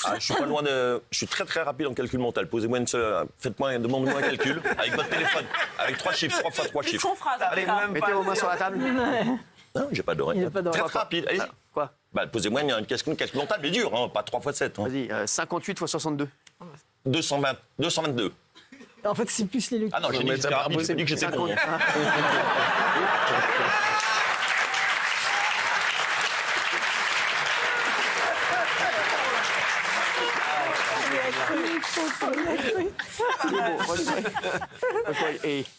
Ah, je suis pas loin de. Je suis très très rapide en calcul mental. Posez-moi une seule. Demandez-moi un calcul avec votre téléphone, avec 3 chiffres, 3 fois 3 chiffres. Allez, mettez vos mains sur la table. Non, très très rapide. Allez-y. Quoi? Posez-moi une question calcul mental, mais dur, hein, pas 3 fois 7. Hein. Vas-y, 58 fois 62. 222. En fait, c'est plus les Luc. Ah non, j'ai dit que c'était rapide, j'ai dit que j'étais con.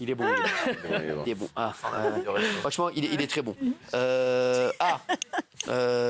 Il est bon. Il est bon. Franchement, il est très bon.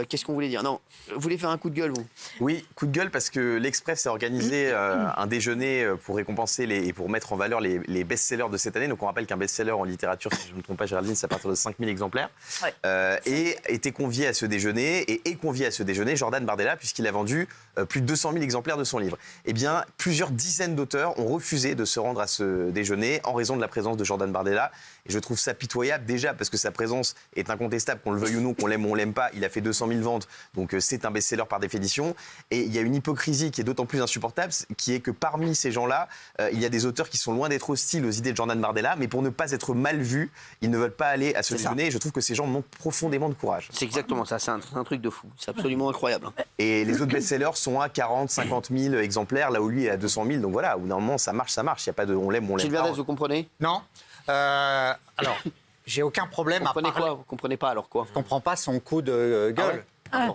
Qu'est-ce qu'on voulait dire? Non, vous voulez faire un coup de gueule, vous? Oui, coup de gueule parce que l'Express a organisé un déjeuner pour récompenser et pour mettre en valeur les best-sellers de cette année. Donc on rappelle qu'un best-seller en littérature, si je ne me trompe pas, Géraldine, c'est à partir de 5000 exemplaires. Ouais. Et était convié à ce déjeuner et est convié à ce déjeuner Jordan Bardella puisqu'il a vendu plus de 200 000 exemplaires de son livre. Eh bien, plusieurs dizaines d'auteurs ont refusé de se rendre à ce déjeuner en raison de la présence de Jordan Bardella. Et je trouve ça pitoyable déjà parce que sa présence est incontestable, qu'on le veuille ou non, qu'on l'aime ou on l'aime pas. Il a fait 200 000 ventes, donc c'est un best-seller par définition. Et il y a une hypocrisie qui est d'autant plus insupportable, qui est que parmi ces gens-là, il y a des auteurs qui sont loin d'être hostiles aux idées de Jordan Bardella, mais pour ne pas être mal vus, ils ne veulent pas aller à ce déjeuner. Et je trouve que ces gens manquent profondément de courage. C'est exactement ça, c'est un truc de fou. C'est absolument incroyable. Et les autres best-sellers sont à 40, 50 000 exemplaires, là où lui est à 200 000. Donc voilà, au bout d'un moment, ça marche. Il n'y a pas de on l'aime ou on l'aime Gilles pas. Verdez, vous comprenez? Non. Alors, j'ai aucun problème vous comprenez à parler. quoi? Vous comprenez pas alors quoi? Je comprends pas son coup de gueule.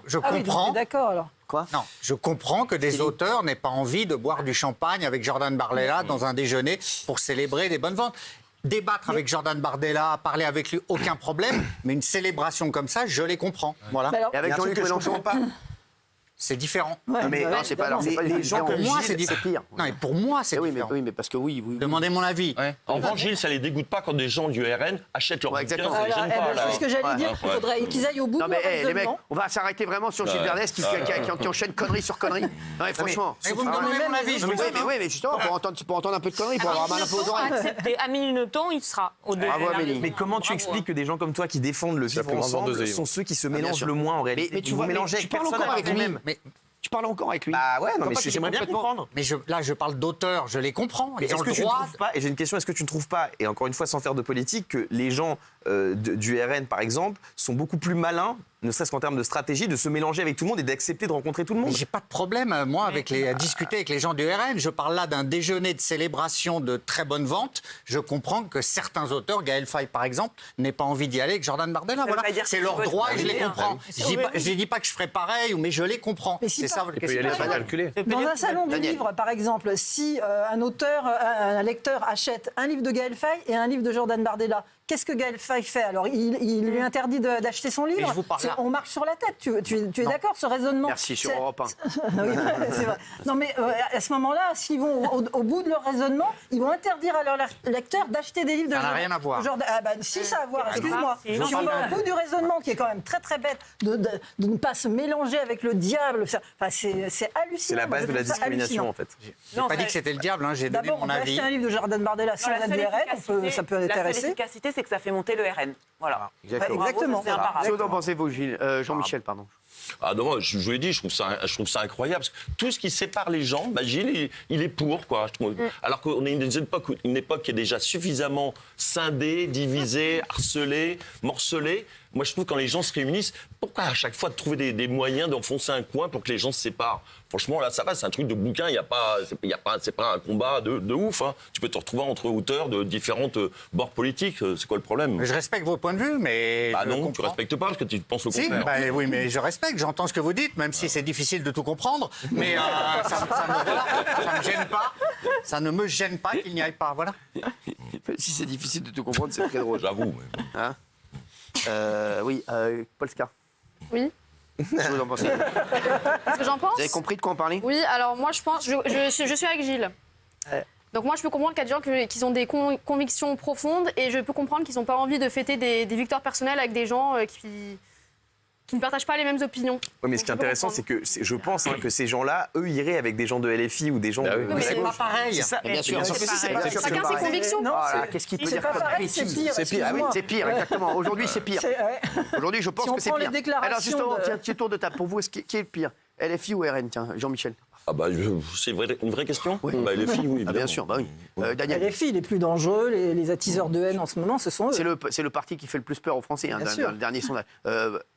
Je comprends. D'accord alors. Quoi? Non, je comprends que des auteurs n'aient pas envie de boire du champagne avec Jordan Bardella dans un déjeuner pour célébrer des bonnes ventes. Débattre avec Jordan Bardella, parler avec lui, aucun problème. Mais une célébration comme ça, je les comprends. Voilà. Alors, Et avec Jean-Luc Mélenchon pas? C'est différent. ouais, Mais ouais, non, c'est pas, alors, c'est pas les gens différent. Pour moi, Gilles, c'est pire. Non, mais pour moi, c'est Oui, différent. mais parce que oui. Demandez mon avis. Ouais. En revanche, Gilles, ça les dégoûte pas quand des gens du RN achètent leur bouquin, exactement. ça les voilà, gêne pas. c'est ce que j'allais dire. Il faudrait qu'ils aillent au bout Non de mais leur les mecs, raisonnement. on va s'arrêter vraiment sur Gilles Verdez qui enchaîne connerie sur connerie. Non mais franchement. Mais vous me demandez mon avis, je vous dis. Mais justement, pour entendre un peu de conneries, pour avoir mal un peu aux oreilles. Amélie Nothomb, il sera au deuxième. Bravo, Amélie. Mais comment tu expliques que des gens comme toi qui défendent le vivre ensemble sont ceux qui se mélangent sûr. le moins en réalité? Mais tu vous vois, mélangez tu avec parles personne encore à avec part lui. vous-même. Mais tu parles encore avec lui. Ah ouais, non, mais Pas que j'aimerais bien complètement- comprendre. Mais là, je parle d'auteurs, je les comprends. Mais Ils ont est-ce que le tu ne droit. trouves pas, et j'ai une question, est-ce que tu ne trouves pas, et encore une fois sans faire de politique, que les gens du RN par exemple sont beaucoup plus malins, ne serait-ce qu'en termes de stratégie, de se mélanger avec tout le monde et d'accepter de rencontrer tout le monde? J'ai pas de problème, moi, à discuter avec les gens du RN. Je parle là d'un déjeuner de célébration de très bonnes ventes. Je comprends que certains auteurs, Gaël Faye par exemple, n'aient pas envie d'y aller avec Jordan Bardella. Voilà. veut pas dire C'est qu'il leur faut droit et je les être comprends. malin. Je dis pas que je ferai pareil, mais je les comprends. Mais si C'est ça pas- votre Il peut y question. aller calculer. Dans un salon du Daniel. livre, par exemple, si un lecteur achète un livre de Gaël Faye et un livre de Jordan Bardella, qu'est-ce que Gaël Faye fait? Alors, il lui interdit d'acheter son livre. je vous parle là. On marche sur la tête. Tu es d'accord, ce raisonnement? Merci, sur C'est- Europe 1. Oui, c'est vrai. Non, mais à ce moment-là, s'ils vont au bout de leur raisonnement, ils vont interdire à leurs lecteurs d'acheter des livres de Ça n'a Jordan. rien à voir. Si, ça a à voir, excuse-moi. si. Si on va au bout du raisonnement, qui est quand même très très bête, de ne pas se mélanger avec le diable, enfin, c'est hallucinant. C'est la base Moi, je de la trouve ça discrimination hallucinant. en fait. J'ai pas dit que c'était le diable, hein, j'ai donné D'abord, on mon peut avis. acheter un livre de Jordan Bardella si on a du RN, ça peut La seule intéresser. efficacité, c'est que ça fait monter le RN. Voilà. Exactement. Exactement. C'est imparable. Qu'est-ce que vous en pensez, vous, Gilles Jean-Michel, pardon. Ah non, moi, je vous l'ai dit, je trouve ça incroyable. Parce que tout ce qui sépare les gens, Gilles, il est pour, quoi. Je trouve. Alors qu'on est une époque qui est déjà suffisamment scindée, divisée, harcelée, morcelée. Moi, je trouve que quand les gens se réunissent, pourquoi à chaque fois de trouver des moyens d'enfoncer un coin pour que les gens se séparent? Franchement, là, ça va, c'est un truc de bouquin, c'est pas un combat de ouf. Hein. Tu peux te retrouver entre auteurs de différentes bords politiques. C'est quoi le problème? Je respecte vos points de vue, mais. Bah je non, tu comprends. respectes pas parce que tu penses le Si, contraire. bah, oui, mais je respecte, j'entends ce que vous dites, même si c'est difficile de tout comprendre. Mais ça me gêne pas. Ça ne me gêne pas qu'il n'y aille pas. Voilà. Si c'est difficile de tout comprendre, c'est très drôle. J'avoue. Hein oui, Polska. Oui. Qu'est-ce que vous en pensez? Ce que j'en pense. Vous avez compris de quoi on parlait? Oui, alors moi je pense, je suis avec Gilles. Donc moi je peux comprendre qu'il y a des gens qui ont des convictions profondes et je peux comprendre qu'ils n'ont pas envie de fêter des victoires personnelles avec des gens qui ne partagent pas les mêmes opinions. Oui, mais ce qui est intéressant, c'est que je pense que ces gens-là, eux, iraient avec des gens de LFI ou des gens de. Oui, mais c'est pas pareil. C'est ça. Bien sûr, que si, c'est bien pas sûr. Chacun ses convictions. Non, Voilà, c'est- qu'est-ce qu'il peut c'est dire pas comme pareil, c'est bêtise? pire. C'est pire, excuse-moi. c'est pire, exactement. Aujourd'hui, c'est pire. Ouais. Aujourd'hui, je pense Si on que c'est prend les pire. déclarations Alors justement, de- tiens, petit tour de table. Pour vous, qui est le pire? LFI ou RN, tiens, Jean-Michel? Ah bah, c'est une vraie question. Oui. Bah, les filles, oui. Ah, bien évidemment. sûr, bah oui. Daniel, Les filles les plus dangereux, les attiseurs de haine en ce moment, ce sont eux. c'est le parti qui fait le plus peur aux Français, hein, Bien dans sûr. le dernier sondage.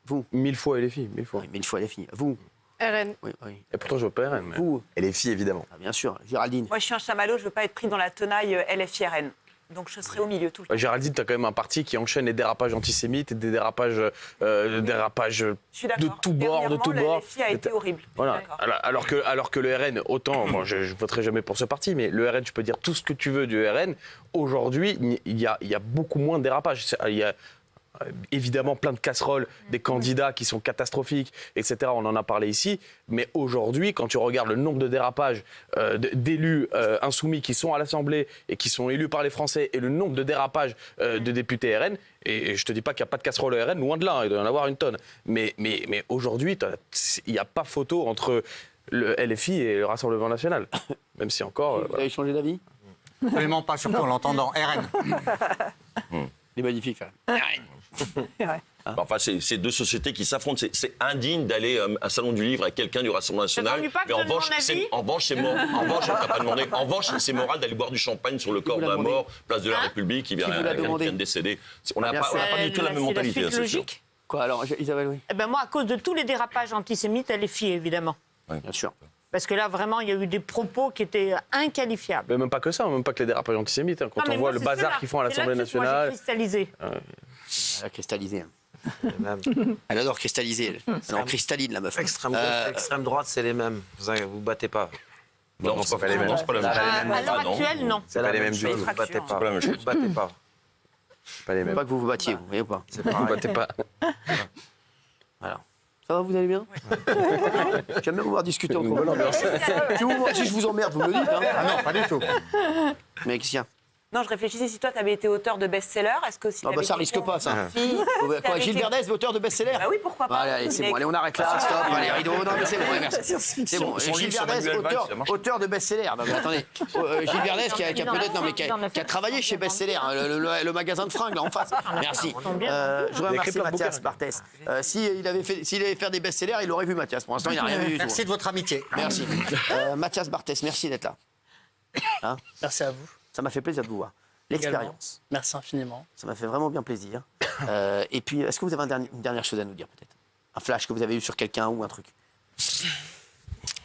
Vous? 1000 fois LFI, 1000 fois. Oui, 1000 fois LFI. Vous? RN. Oui. Et pourtant, je veux pas RN. Mais... Vous? Et les filles, évidemment. Ah, bien sûr. Géraldine? Moi, je suis un chamallow, je veux pas être pris dans la tenaille LFI-RN. Donc, je serai au milieu tout le temps. Géraldine, t'as quand même un parti qui enchaîne les dérapages antisémites et des dérapages, Je suis d'accord. de tous bords, de tous Dernièrement, bords. La LFI a été horrible. Voilà. D'accord. Alors que le RN, autant, moi je voterai jamais pour ce parti, mais le RN, tu peux dire tout ce que tu veux du RN. Aujourd'hui, il y a beaucoup moins de dérapages. Il y a évidemment plein de casseroles, des candidats qui sont catastrophiques, etc. On en a parlé ici. Mais aujourd'hui, quand tu regardes le nombre de dérapages d'élus insoumis qui sont à l'Assemblée et qui sont élus par les Français et le nombre de dérapages de députés RN, et je te dis pas qu'il n'y a pas de casserole RN, loin de là, il doit y en avoir une tonne. Mais aujourd'hui, il n'y a pas photo entre le LFI et le Rassemblement National. Même si encore... Vous avez changé d'avis? Absolument pas, surtout en l'entendant. RN. Il est magnifique, quand même. Enfin, c'est deux sociétés qui s'affrontent. C'est indigne d'aller à un salon du livre avec quelqu'un du Rassemblement National. t'ennuie pas que Mais je donne mon avis en revanche, c'est moral d'aller boire du champagne sur le corps vous l'a d'un demandé mort, place de la République, qui vient vous l'a qui demandé vient de décéder. On n'a bien pas, sûr. on n'a pas du tout la même mentalité. C'est la hein, suite c'est sûr. logique. Quoi alors, Isabelle, oui? Eh ben moi, à cause de tous les dérapages antisémites, LFI, évidemment. Bien sûr. Parce que là, vraiment, il y a eu des propos qui étaient inqualifiables. Mais même pas que ça, même pas que les dérapages antisémites. Hein. Quand Non, mais on voit moi, le c'est bazar cela. qu'ils font à C'est là l'Assemblée que moi, j'ai nationale. cristallisé. Elle a cristallisé. Elle adore cristalliser. Elle en cristalline, la meuf. Extrême gauche, extrême droite, c'est les mêmes. Vous battez pas. Non, c'est pas les mêmes. Non, c'est pas la même chose. À l'heure Ah, non. actuelle, non. C'est pas les mêmes du chose. tout. Vous battez C'est pas. pas la même chose. Vous battez pas. Pas les mêmes. Pas que vous vous battiez, vous voyez ou pas? C'est Vous pareil. battez pas. Alors. Ça va, vous allez bien? J'aime bien vous voir discuter entre vous. Si je vous emmerde, vous me le dites. Hein. Ah non, pas du tout. Mais qu'est-ce qu'il y a? Non, je réfléchissais, si toi, tu avais été auteur de best-seller, est-ce que si Ah bah t'avais ça été risque pas, ça. Si, Quoi, Gilles Verdez, auteur de best-seller? Bah oui, pourquoi pas. Allez, c'est bon, allez, on arrête là, stop, allez, rideau, non mais c'est bon, merci. C'est bon, Son Gilles livre sur Verdez, Manuel Valls, ça marche. auteur de best-seller. Non mais attendez, Gilles Verdez qui a peut-être, non mais qui a travaillé chez Bestseller, le magasin de fringues là en face. Merci. Je voudrais remercier Mathias Barthès. S'il avait fait des best-sellers, il aurait vu Mathias. Pour l'instant, il n'a rien vu du tout. Merci de votre amitié. Merci. Mathias Barthès, merci d'être là. Hein, Merci à vous. ça m'a fait plaisir de vous voir. L'expérience, Merci infiniment. ça m'a fait vraiment bien plaisir. Et puis, est-ce que vous avez une dernière chose à nous dire peut-être? Un flash que vous avez eu sur quelqu'un ou un truc?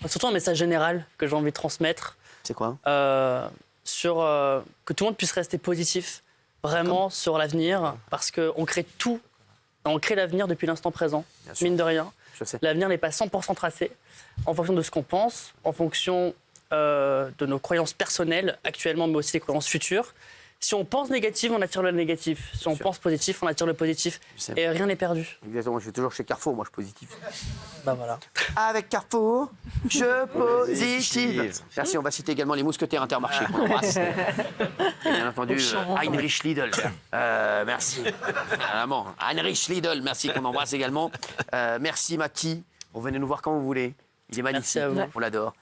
Surtout un message général que j'ai envie de transmettre C'est quoi? sur que tout le monde puisse rester positif, vraiment sur l'avenir, parce qu'on crée tout, on crée l'avenir depuis l'instant présent, Bien sûr. mine de rien. Je sais. L'avenir n'est pas 100% tracé, en fonction de ce qu'on pense, en fonction de nos croyances personnelles actuellement, mais aussi des croyances futures. Si on pense négatif, on attire le négatif. Si on pense positif, on attire le positif. Je sais. Et rien n'est perdu. Exactement, je suis toujours chez Carrefour, moi je suis positif. Bah voilà. Avec Carrefour, je positive. Merci, on va citer également les mousquetaires Intermarché qu'on embrasse. Et bien entendu, Heinrich Lidl. Merci. Vraiment, Heinrich Lidl, merci qu'on embrasse également. Merci Maki, vous venez nous voir quand vous voulez. Il est magnifique, Merci à vous. on l'adore.